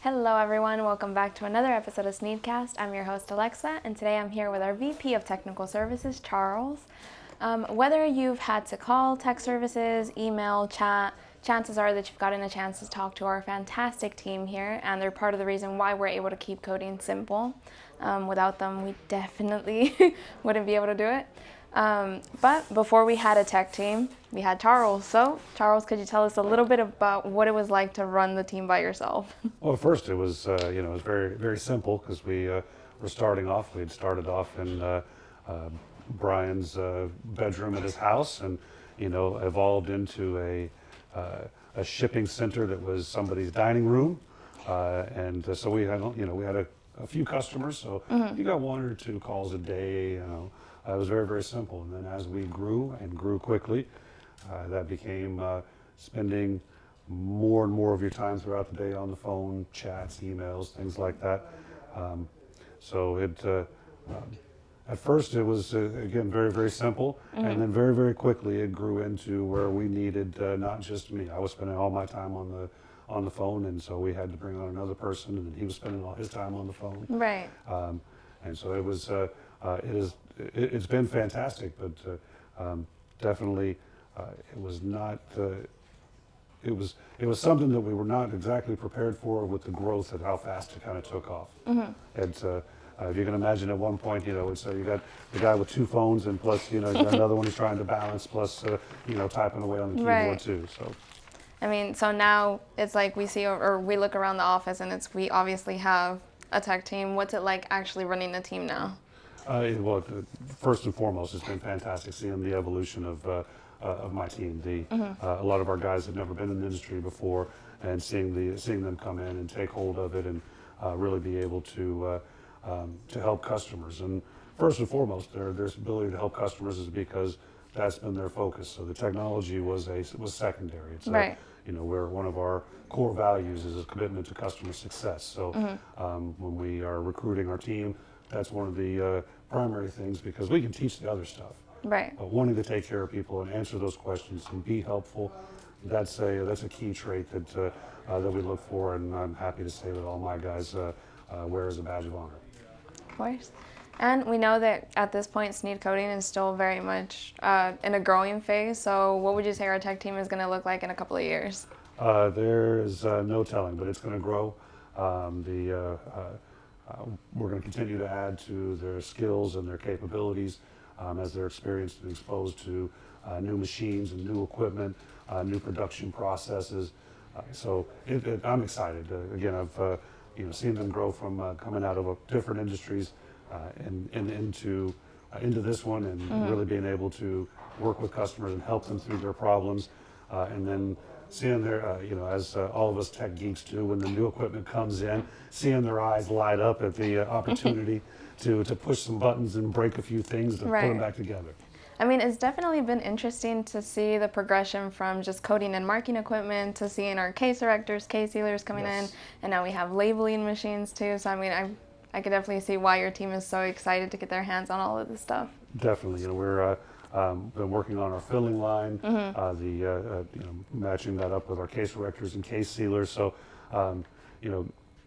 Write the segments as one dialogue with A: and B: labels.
A: Hello everyone, welcome back to another episode of SNEED-CAST. I'm your host Alexa, and today I'm here with our VP of Technical Services, Charles. Whether you've had to call tech services, email, chat, chances are that you've gotten a chance to talk to our fantastic team here, and they're part of the reason why we're able to keep coding simple. Without them, we definitely wouldn't be able to do it. But before we had a tech team, we had Charles. So, Charles, could you tell us a little bit about what it was like to run the team by yourself?
B: Well, at first it was, it was very, very simple because we were starting off. We'd started off in Brian's bedroom at his house, and evolved into a shipping center that was somebody's dining room, and so we had, we had a few customers. So you got one or two calls a day. It was very, very simple. And then as we grew and grew quickly, that became spending more and more of your time throughout the day on the phone, chats, emails, things like that. At first it was, again, very, very simple. And then very, very quickly it grew into where we needed not just me. I was spending all my time on the phone, and so we had to bring on another person, and he was spending all his time on the phone.
A: Right.
B: And so it was, it's been fantastic, but definitely it was not, it was something that we were not exactly prepared for with the growth and how fast it kind of took off. And if you can imagine at one point, it's, you got the guy with two phones, and plus, you got another one he's trying to balance, plus, typing away on the keyboard too. So.
A: I mean, so now it's like we see, or we look around the office, and we obviously have a tech team. What's it like actually running the team now?
B: Well, first and foremost, it's been fantastic seeing the evolution of my team. A lot of our guys had never been in the industry before, and seeing them come in and take hold of it and really be able to help customers. And first and foremost, their ability to help customers is because that's been their focus. So the technology was secondary. It's
A: right.
B: Where one of our core values is a commitment to customer success. So when we are recruiting our team, that's one of the primary things, because we can teach the other stuff.
A: Right.
B: But wanting to take care of people and answer those questions and be helpful, that's a key trait that we look for, and I'm happy to say that all my guys wear as a badge of honor.
A: Of course. And we know that at this point, Sneed Coding is still very much in a growing phase. So what would you say our tech team is going to look like in a couple of years?
B: There is no telling, but it's going to grow. We're going to continue to add to their skills and their capabilities as they're experienced and exposed to new machines and new equipment, new production processes. So I'm excited. Again, I've seen them grow from coming out of different industries and into this one, and really being able to work with customers and help them through their problems, and then seeing their, as all of us tech geeks do, when the new equipment comes in, seeing their eyes light up at the opportunity to push some buttons and break a few things to put them back together.
A: I mean, it's definitely been interesting to see the progression from just coding and marking equipment to seeing our case directors, case sealers coming in, and now we have labeling machines too. So I mean, I could definitely see why your team is so excited to get their hands on all of this stuff.
B: Definitely, we're been working on our filling line, matching that up with our case directors and case sealers. So,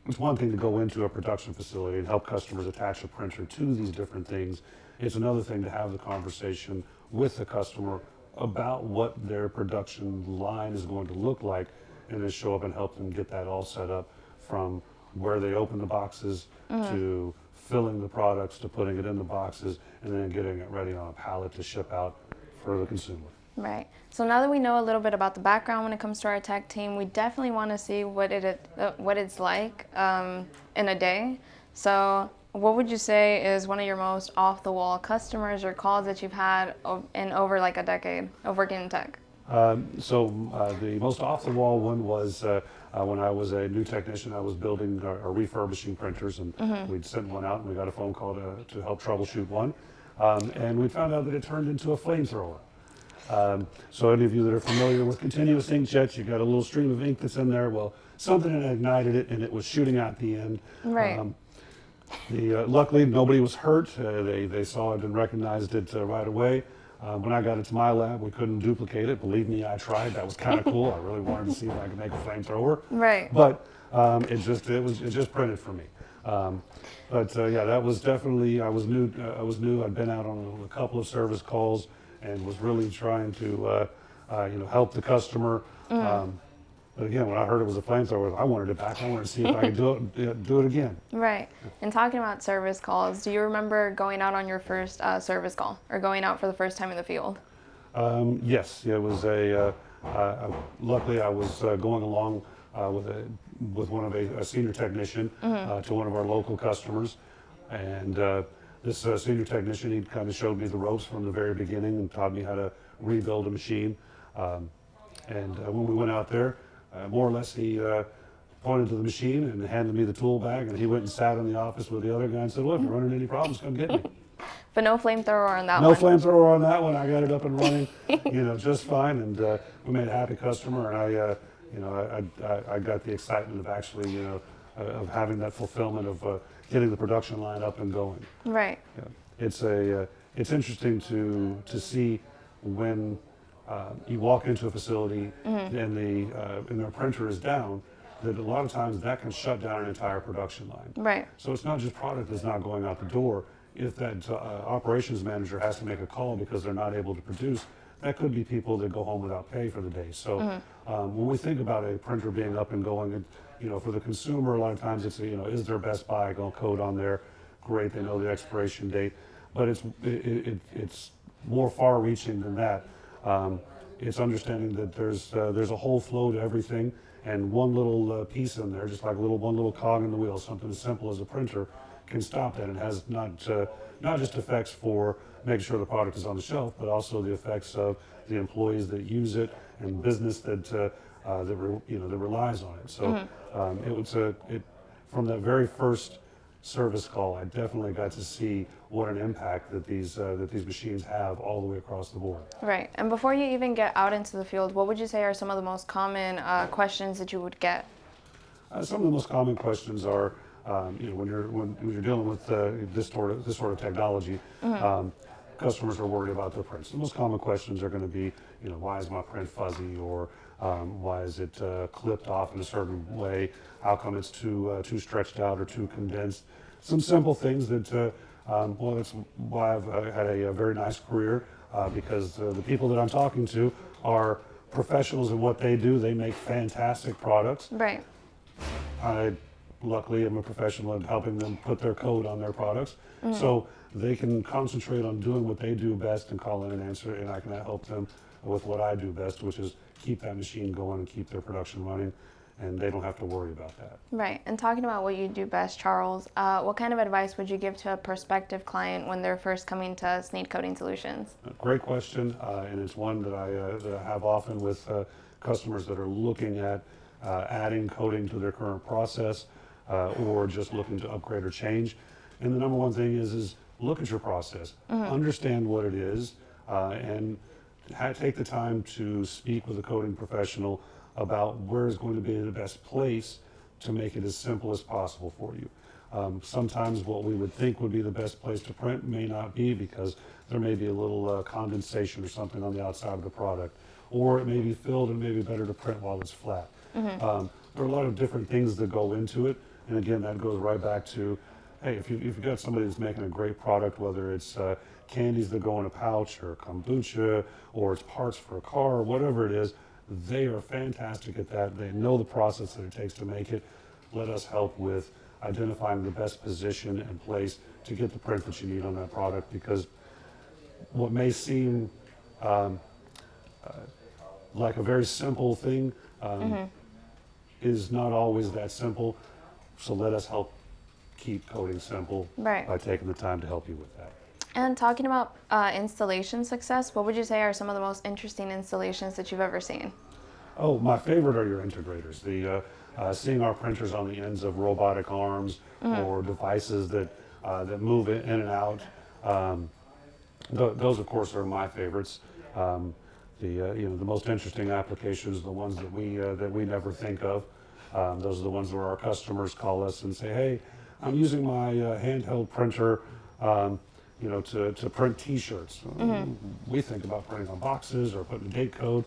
B: it's one thing to go into a production facility and help customers attach a printer to these different things. It's another thing to have the conversation with the customer about what their production line is going to look like, and then show up and help them get that all set up, from where they open the boxes to filling the products to putting it in the boxes, and then getting it ready on a pallet to ship out for the consumer.
A: Right. So now that we know a little bit about the background when it comes to our tech team, we definitely want to see what it's like in a day. So what would you say is one of your most off-the-wall customers or calls that you've had in over like a decade of working in tech?
B: The most off-the-wall one was when I was a new technician. I was building or refurbishing printers, and we'd sent one out, and we got a phone call to help troubleshoot one, and we found out that it turned into a flamethrower. So any of you that are familiar with continuous inkjets, you've got a little stream of ink that's in there. Well, something had ignited it, and it was shooting out the end.
A: Right.
B: Luckily, nobody was hurt. They saw it and recognized it right away. When I got it to my lab, we couldn't duplicate it. Believe me, I tried. That was kind of cool. I really wanted to see if I could make a flamethrower.
A: Right.
B: But It just printed for me. Yeah, that was definitely, I was new. I'd been out on a couple of service calls and was really trying to, help the customer. But again, when I heard it was a flamethrower, I wanted it back. I wanted to see if I could do it again.
A: Right. And talking about service calls, do you remember going out on your first service call or going out for the first time in the field?
B: Yes, it was luckily I was going along with one of a senior technician to one of our local customers, and this senior technician, he kind of showed me the ropes from the very beginning and taught me how to rebuild a machine. When we went out there, more or less he pointed to the machine and handed me the tool bag, and he went and sat in the office with the other guy and said, "Well, if you're running any problems, come get me."
A: But no flamethrower on that
B: No
A: one.
B: flamethrower on that one. I got it up and running, just fine, and we made a happy customer. And I got the excitement of actually, of having that fulfillment of getting the production line up and going.
A: Right.
B: Yeah. It's interesting to see when you walk into a facility and their printer is down, that a lot of times that can shut down an entire production line.
A: Right.
B: So it's not just product that's not going out the door. If that operations manager has to make a call because they're not able to produce, that could be people that go home without pay for the day. So when we think about a printer being up and going, for the consumer, a lot of times it's, is their best buy, go code on there, great, they know the expiration date, but it's more far-reaching than that. It's understanding that there's a whole flow to everything, and one little piece in there, just like one little cog in the wheel, something as simple as a printer, can stop that, and has not just effects for making sure the product is on the shelf, but also the effects of the employees that use it and business that relies on it. So from that very first service call, I definitely got to see what an impact that these machines have all the way across the board.
A: Right. And before you even get out into the field, what would you say are some of the most common questions that you would get?
B: Some of the most common questions are, when you're dealing with this sort of technology, customers are worried about their prints. The most common questions are going to be, why is my print fuzzy, or why is it clipped off in a certain way? How come it's too stretched out or too condensed? Some simple things that, that's why I've had a very nice career, because the people that I'm talking to are professionals in what they do. They make fantastic products.
A: Right.
B: I luckily am a professional in helping them put their code on their products, so they can concentrate on doing what they do best and call in an answer, and I can help them with what I do best, which is keep that machine going and keep their production running, and they don't have to worry about that.
A: Right. And talking about what you do best, Charles, what kind of advice would you give to a prospective client when they're first coming to Sneed Coding Solutions?
B: Great question, and it's one that I have often with customers that are looking at adding coding to their current process, or just looking to upgrade or change. And the number one thing is look at your process, understand what it is, and take the time to speak with a coding professional about where is going to be the best place to make it as simple as possible for you. Sometimes what we would think would be the best place to print may not be, because there may be a little condensation or something on the outside of the product, or it may be filled and may be better to print while it's flat. There are a lot of different things that go into it, and again, that goes right back to, hey, if you've got somebody that's making a great product, whether it's candies that go in a pouch, or kombucha, or it's parts for a car, or whatever it is, they are fantastic at that. They know the process that it takes to make it. Let us help with identifying the best position and place to get the print that you need on that product, because what may seem like a very simple thing is not always that simple. So let us help keep coding simple by taking the time to help you with that.
A: And talking about installation success, what would you say are some of the most interesting installations that you've ever seen?
B: Oh, my favorite are your integrators. Seeing our printers on the ends of robotic arms or devices that move in and out. Those, of course, are my favorites. The most interesting applications, the ones that we never think of. Those are the ones where our customers call us and say, "Hey, I'm using my handheld printer, to print T-shirts." We think about printing on boxes or putting a date code,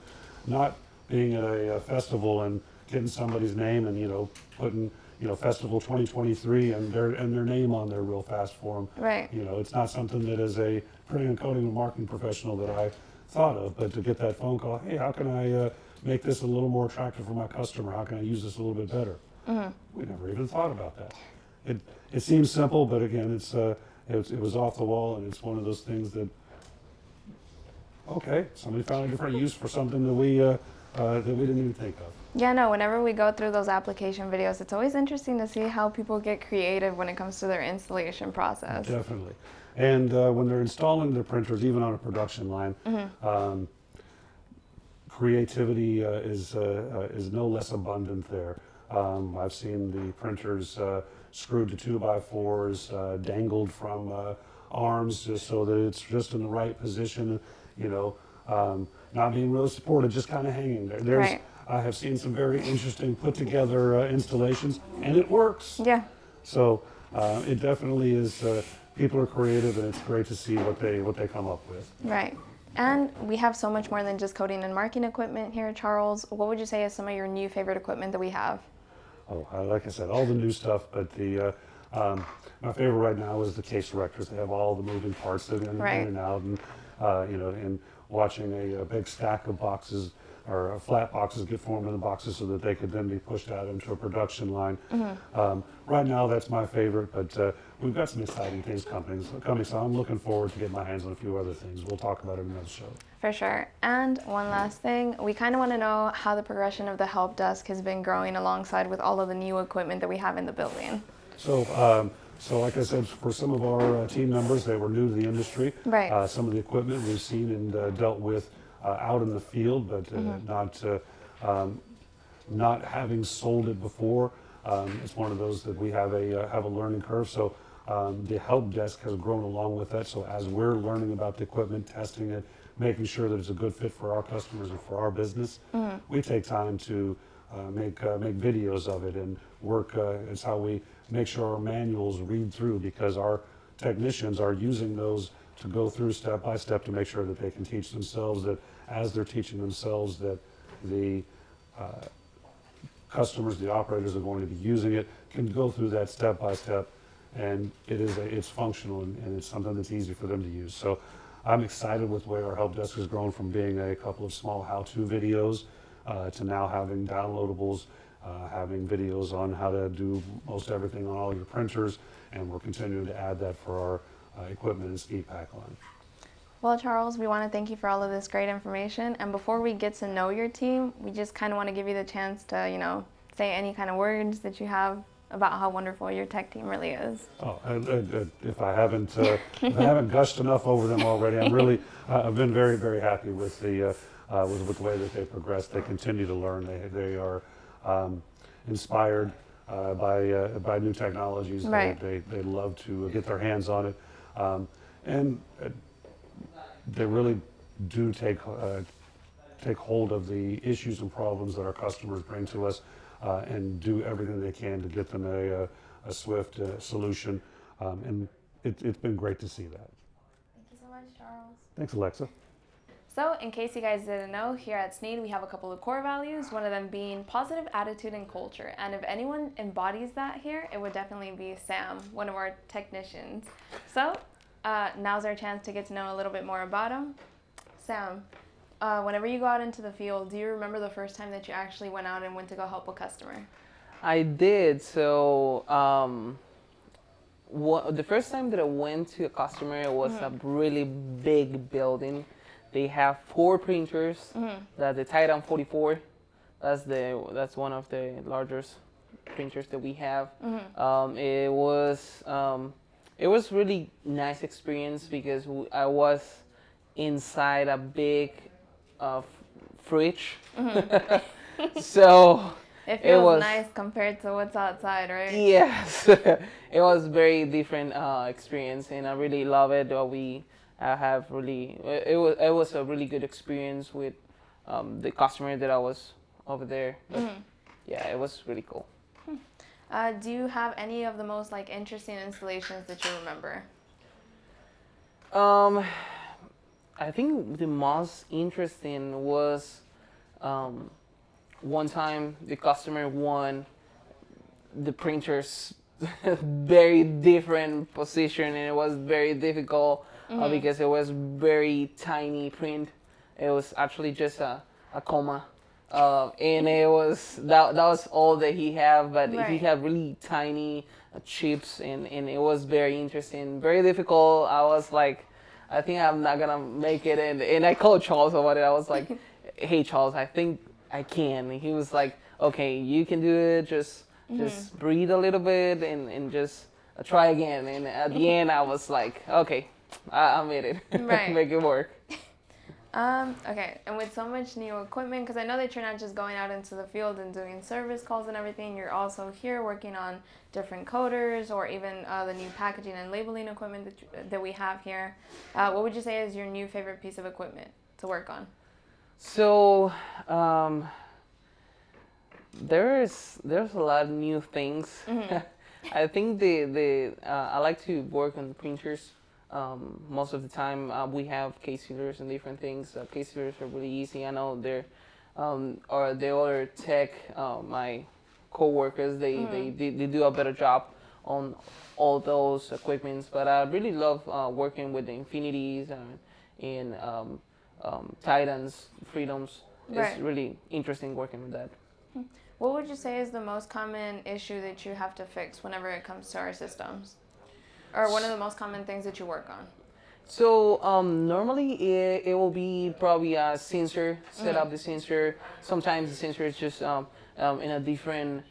B: not being at a festival and getting somebody's name and, putting, Festival 2023 and their name on there real fast for them.
A: Right.
B: It's not something that as a printing and coding and marketing professional that I thought of, but to get that phone call, hey, how can I make this a little more attractive for my customer? How can I use this a little bit better? We never even thought about that. It seems simple, but again, it was off the wall, and it's one of those things that, okay, somebody found a different use for something that we didn't even think of.
A: Yeah, no, whenever we go through those application videos, it's always interesting to see how people get creative when it comes to their installation process.
B: Definitely. And when they're installing their printers, even on a production line, creativity is no less abundant there. I've seen the printers screwed to 2x4s, dangled from arms just so that it's just in the right position, not being really supported, just kind of hanging there.
A: Right.
B: I have seen some very interesting put together installations, and it works.
A: Yeah.
B: So it definitely is, people are creative, and it's great to see what they come up with.
A: Right. And we have so much more than just coding and marketing equipment here, Charles. What would you say is some of your new favorite equipment that we have?
B: Oh, like I said, all the new stuff, but my favorite right now is the case directors. They have all the moving parts that are in and out, and and watching a big stack of boxes or flat boxes get formed in the boxes so that they could then be pushed out into a production line. Right now, that's my favorite, but we've got some exciting things coming, so I'm looking forward to getting my hands on a few other things. We'll talk about it in another show.
A: For sure. And one last thing, we kind of want to know how the progression of the help desk has been growing alongside with all of the new equipment that we have in the building.
B: So like I said, for some of our team members, they were new to the industry.
A: Right.
B: Some of the equipment we've seen and dealt with out in the field, but not having sold it before. It's one of those that we have a learning curve. So the help desk has grown along with that. So as we're learning about the equipment, testing it, making sure that it's a good fit for our customers and for our business, we take time to make videos of it and work. It's how we make sure our manuals read through, because our technicians are using those to go through step by step to make sure that they can teach themselves, that as they're teaching themselves, that the customers, the operators are going to be using it, can go through that step by step, and it's functional and it's something that's easy for them to use. So I'm excited with the way our help desk has grown from being a couple of small how-to videos to now having downloadables, having videos on how to do most everything on all your printers, and we're continuing to add that for our equipment and ski pack line.
A: Well, Charles, we want to thank you for all of this great information. And before we get to know your team, we just kind of want to give you the chance to, say any kind of words that you have about how wonderful your tech team really is.
B: Oh, if I haven't gushed enough over them already, I've been very, very happy with the way that they progress. They continue to learn. They are inspired by new technologies.
A: Right.
B: They love to get their hands on it, and they really do take hold of the issues and problems that our customers bring to us, and do everything they can to get them a swift solution. And it's been great to see that.
A: Thank you so much, Charles.
B: Thanks, Alexa.
A: So, in case you guys didn't know, here at Sneed we have a couple of core values, one of them being positive attitude and culture. And if anyone embodies that here, it would definitely be Sam, one of our technicians. So, now's our chance to get to know a little bit more about him. Sam, whenever you go out into the field, do you remember the first time that you actually went out and went to go help a customer?
C: I did. So the first time that I went to a customer, it was a really big building. They have 4 printers. That's the Titan 44. That's one of the largest printers that we have. It was really nice experience because I was inside a big fridge. So
A: it feels nice compared to what's outside, right?
C: Yes. It was very different experience, and I really love it. It was a really good experience with the customer that I was over there. But yeah, it was really cool.
A: Do you have any of the most interesting installations that you remember?
C: I think the most interesting was one time the customer won the printer's very different position, and it was very difficult because it was very tiny print. It was actually just a comma. And it was that was all that he had, but he had really tiny chips, and it was very interesting, very difficult. I was like, I think I'm not gonna make it, and I called Charles about it. I was like, hey Charles, I think I can. And he was like, okay, you can do it, just breathe a little bit and just try again. And at the end I was like, okay, I made it. Make it work.
A: Okay, and with so much new equipment, because I know that you're not just going out into the field and doing service calls and everything, you're also here working on different coders or even the new packaging and labeling equipment that we have here. What would you say is your new favorite piece of equipment to work on?
C: So there's a lot of new things. I think I like to work on the printers. Most of the time we have case fillers and different things. Case fillers are really easy. I know they're or the other tech, my co-workers, they do a better job on all those equipments. But I really love working with the Infinities and Titans, Freedoms. It's really interesting working with that.
A: What would you say is the most common issue that you have to fix whenever it comes to our systems? Or one of the most common things that you work on?
C: So normally it will be probably a sensor, set up the sensor. Sometimes the sensor is just in a different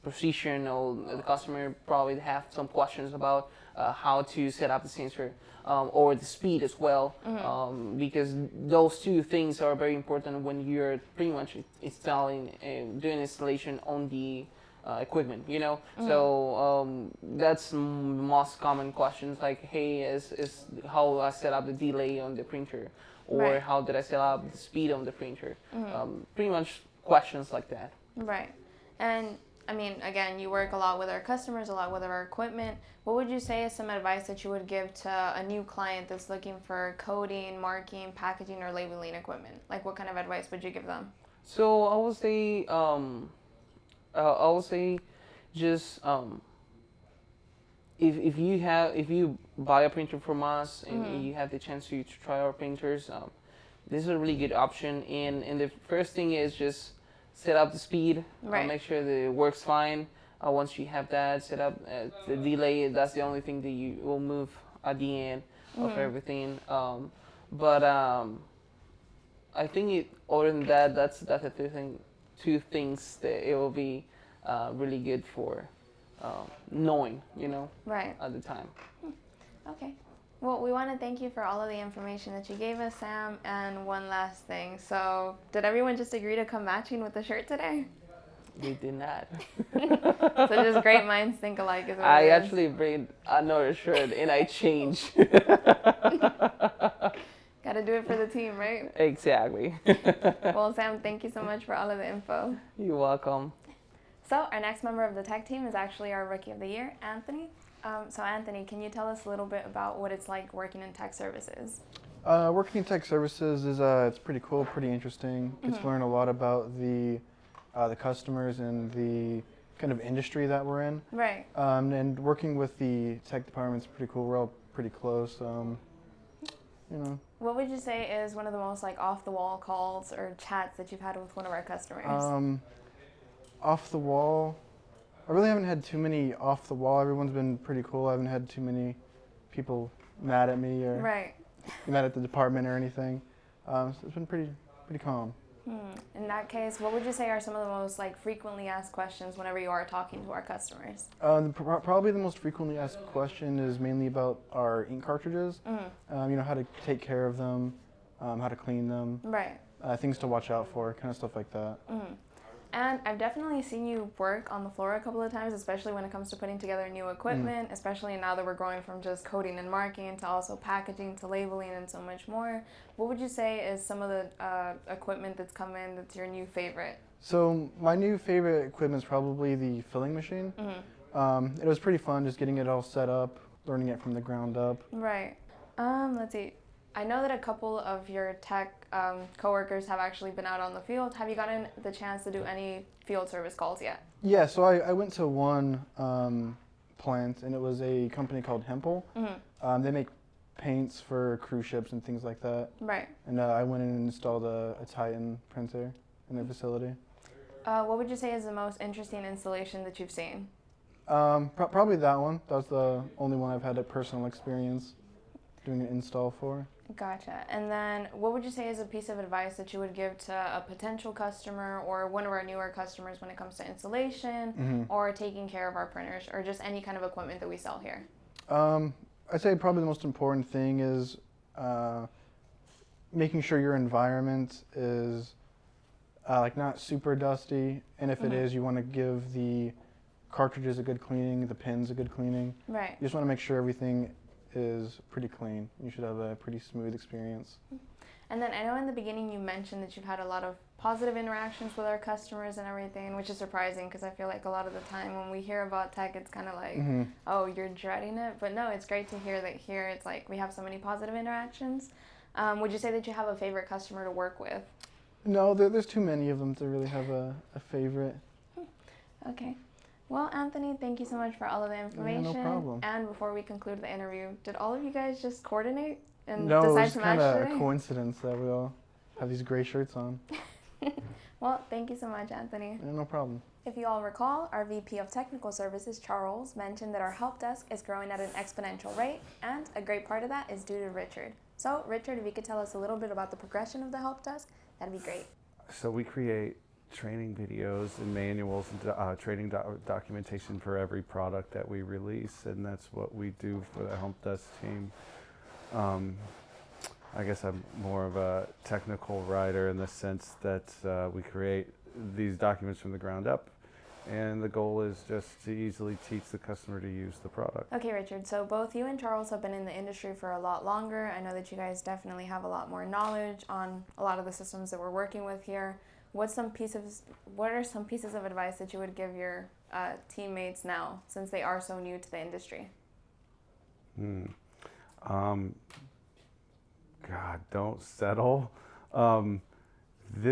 C: position, or the customer probably have some questions about how to set up the sensor or the speed as well, because those two things are very important when you're pretty much installing and doing installation on the equipment, you know. So that's most common questions, like, hey, is how I set up the delay on the printer, or how did I set up the speed on the printer? Pretty much questions like that.
A: Right. And I mean, again, you work a lot with our customers, a lot with our equipment. What would you say is some advice that you would give to a new client that's looking for coding, marking, packaging, or labeling equipment? Like, what kind of advice would you give them?
C: So I would say just if you buy a printer from us and you have the chance to try our printers, this is a really good option. And the first thing is just set up the speed, make sure that it works fine. Once you have that set up, the delay, that's the only thing that you will move at the end of everything. But I think other than that, that's the two things that it will be really good for knowing, you know, at the time.
A: Okay. Well, we want to thank you for all of the information that you gave us, Sam. And one last thing. So, did everyone just agree to come matching with the shirt today?
C: We did not.
A: So just great minds think alike is what
C: I
A: it is.
C: actually bring another shirt and I changed.
A: Gotta do it for the team, right?
C: Exactly.
A: Well, Sam, thank you so much for all of the info.
C: You're welcome.
A: So our next member of the tech team is actually our Rookie of the Year, Anthony. So Anthony, can you tell us a little bit about what it's like working in tech services?
D: Working in tech services is it's pretty cool, pretty interesting. Get to learn a lot about the customers and the kind of industry that we're in.
A: Right.
D: And working with the tech department is pretty cool. We're all pretty close. You know.
A: What would you say is one of the most like off-the-wall calls or chats that you've had with one of our customers?
D: Off the wall, I really haven't had too many off the wall. Everyone's been pretty cool. I haven't had too many people mad at me or mad at the department or anything. So it's been pretty calm.
A: In that case, what would you say are some of the most like frequently asked questions whenever you are talking to our customers?
D: Probably the most frequently asked question is mainly about our ink cartridges. You know, how to take care of them, how to clean them, things to watch out for, kind of stuff like that.
A: And I've definitely seen you work on the floor a couple of times, especially when it comes to putting together new equipment, especially now that we're going from just coding and marking to also packaging to labeling and so much more. What would you say is some of the equipment that's come in that's your new favorite?
D: So my new favorite equipment is probably the filling machine. It was pretty fun just getting it all set up, learning it from the ground up.
A: Right. Let's see. I know that a couple of your tech coworkers have actually been out on the field. Have you gotten the chance to do any field service calls yet?
D: Yeah, so I went to one plant, and it was a company called Hempel. They make paints for cruise ships and things like that.
A: Right.
D: And I went in and installed a Titan printer in their facility.
A: What would you say is the most interesting installation that you've seen?
D: Probably that one. That was the only one I've had a personal experience doing an install for.
A: Gotcha. And then what would you say is a piece of advice that you would give to a potential customer or one of our newer customers when it comes to installation or taking care of our printers or just any kind of equipment that we sell here?
D: I'd say probably the most important thing is making sure your environment is like not super dusty, and if it is, you want to give the cartridges a good cleaning, the pins a good cleaning.
A: Right.
D: You just want to make sure everything is pretty clean. You should have a pretty smooth experience.
A: And then I know in the beginning you mentioned that you've had a lot of positive interactions with our customers and everything, which is surprising because I feel like a lot of the time when we hear about tech, it's kind of like, oh, you're dreading it. But no, it's great to hear that here it's like we have so many positive interactions. Would you say that you have a favorite customer to work with?
D: No, there's too many of them to really have a favorite.
A: Okay. Well, Anthony, thank you so much for all of the information.
D: Yeah, no problem.
A: And before we conclude the interview, did all of you guys just coordinate and
D: No,
A: decide
D: it's
A: to
D: kind
A: match
D: of
A: today?
D: a coincidence that we all have these gray shirts on.
A: Well, thank you so much, Anthony.
D: Yeah, no problem.
A: If you all recall, our VP of Technical Services, Charles, mentioned that our help desk is growing at an exponential rate, and a great part of that is due to Richard. So, Richard, if you could tell us a little bit about the progression of the help desk, that'd be great.
E: So we create training videos and manuals and training documentation for every product that we release, and that's what we do for the help desk team. I guess I'm more of a technical writer in the sense that we create these documents from the ground up, and the goal is just to easily teach the customer to use the product.
A: Okay, Richard, so both you and Charles have been in the industry for a lot longer. I know that you guys definitely have a lot more knowledge on a lot of the systems that we're working with here. What are some pieces of advice that you would give your teammates now, since they are so new to the industry?
E: God, don't settle.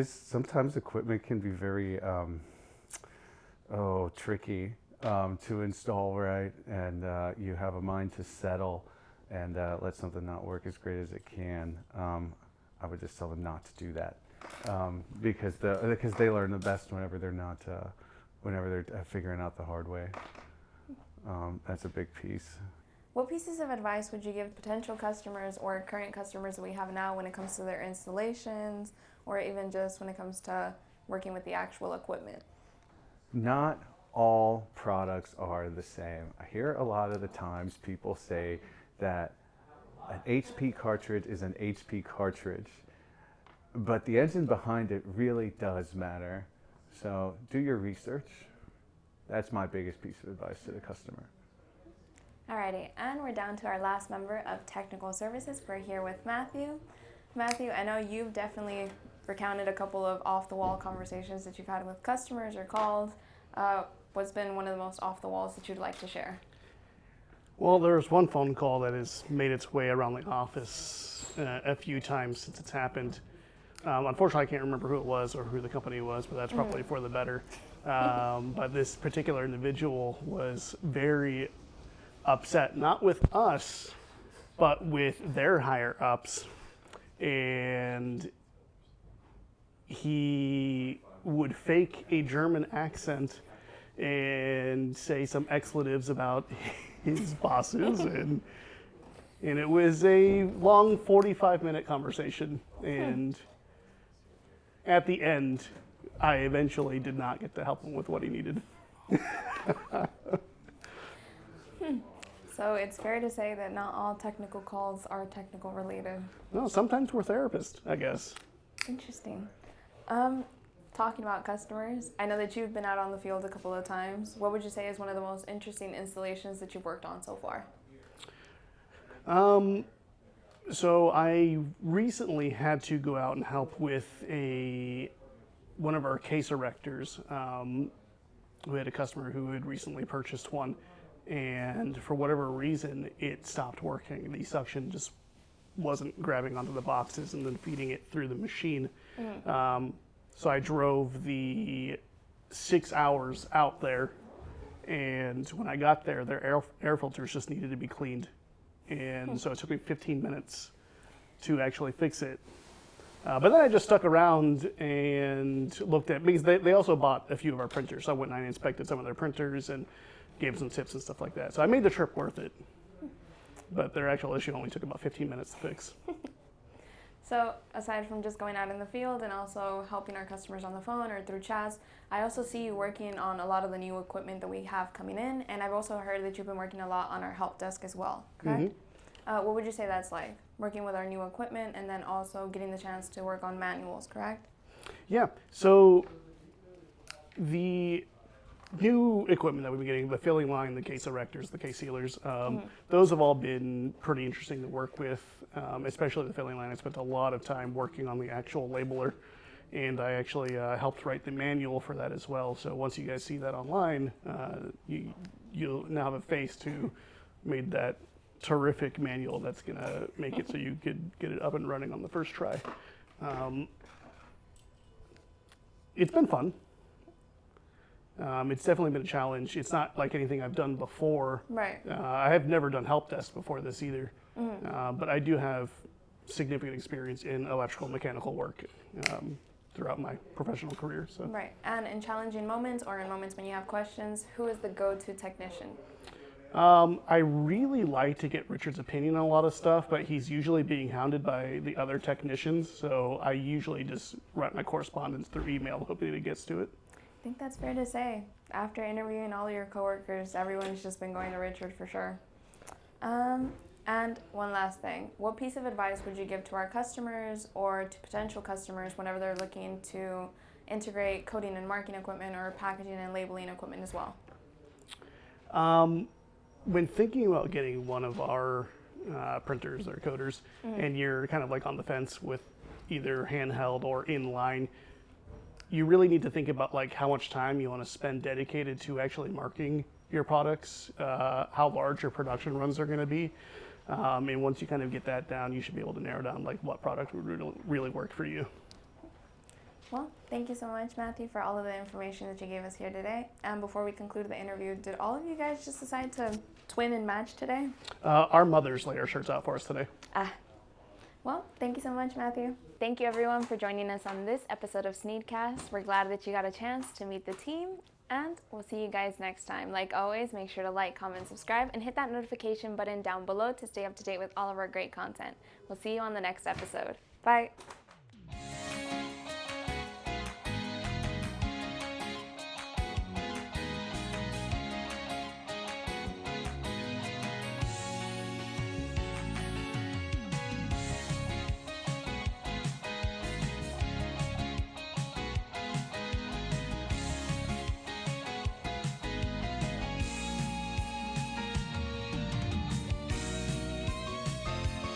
E: Sometimes equipment can be very tricky to install, right? And you have a mind to settle and let something not work as great as it can. I would just tell them not to do that. Because they learn the best whenever they're figuring out the hard way. That's a big piece.
A: What pieces of advice would you give potential customers or current customers that we have now when it comes to their installations, or even just when it comes to working with the actual equipment?
E: Not all products are the same. I hear a lot of the times people say that an HP cartridge is an HP cartridge. But the engine behind it really does matter. So do your research. That's my biggest piece of advice to the customer.
A: Alrighty, and we're down to our last member of Technical Services. We're here with Matthew. Matthew, I know you've definitely recounted a couple of off-the-wall conversations that you've had with customers or calls. What's been one of the most off-the-walls that you'd like to share?
F: Well, there's one phone call that has made its way around the office a few times since it's happened. Unfortunately, I can't remember who it was or who the company was, but that's probably for the better. But this particular individual was very upset, not with us, but with their higher ups. And he would fake a German accent and say some expletives about his bosses. And it was a long 45-minute conversation. And at the end, I eventually did not get to help him with what he needed.
A: So it's fair to say that not all technical calls are technical related.
F: No, sometimes we're therapists, I guess.
A: Interesting. Talking about customers, I know that you've been out on the field a couple of times. What would you say is one of the most interesting installations that you've worked on so far?
F: So I recently had to go out and help with one of our case erectors. We had a customer who had recently purchased one, and for whatever reason, it stopped working. The suction just wasn't grabbing onto the boxes and then feeding it through the machine. So I drove the 6 hours out there, and when I got there, their air filters just needed to be cleaned. And so it took me 15 minutes to actually fix it. But then I just stuck around and looked at, because they also bought a few of our printers. So I went and I inspected some of their printers and gave some tips and stuff like that. So I made the trip worth it. But their actual issue only took about 15 minutes to fix.
A: So aside from just going out in the field and also helping our customers on the phone or through chats, I also see you working on a lot of the new equipment that we have coming in, and I've also heard that you've been working a lot on our help desk as well, correct? What would you say that's like, working with our new equipment and then also getting the chance to work on manuals, correct?
F: Yeah, so the new equipment that we've been getting, the filling line, the case erectors, the case sealers, those have all been pretty interesting to work with, especially the filling line. I spent a lot of time working on the actual labeler, and I actually helped write the manual for that as well. So once you guys see that online, you'll now have a face to made that terrific manual that's going to make it so you could get it up and running on the first try. It's been fun. It's definitely been a challenge. It's not like anything I've done before.
A: Right.
F: I have never done help desk before this either, but I do have significant experience in electrical and mechanical work throughout my professional career. So.
A: Right. And in challenging moments or in moments when you have questions, who is the go-to technician?
F: I really like to get Richard's opinion on a lot of stuff, but he's usually being hounded by the other technicians, so I usually just write my correspondence through email, hoping it gets to it.
A: I think that's fair to say. After interviewing all your coworkers, everyone's just been going to Richard for sure. And one last thing, what piece of advice would you give to our customers or to potential customers whenever they're looking to integrate coding and marking equipment or packaging and labeling equipment as well?
F: When thinking about getting one of our printers or coders, and you're kind of like on the fence with either handheld or inline, you really need to think about like how much time you want to spend dedicated to actually marking your products, how large your production runs are going to be. And once you kind of get that down, you should be able to narrow down like what product would really work for you.
A: Well, thank you so much, Matthew, for all of the information that you gave us here today. And before we conclude the interview, did all of you guys just decide to twin and match today?
F: Our mothers laid our shirts out for us today.
A: Well, thank you so much, Matthew. Thank you, everyone, for joining us on this episode of SNEED-CAST. We're glad that you got a chance to meet the team, and we'll see you guys next time. Like always, make sure to like, comment, subscribe, and hit that notification button down below to stay up to date with all of our great content. We'll see you on the next episode. Bye.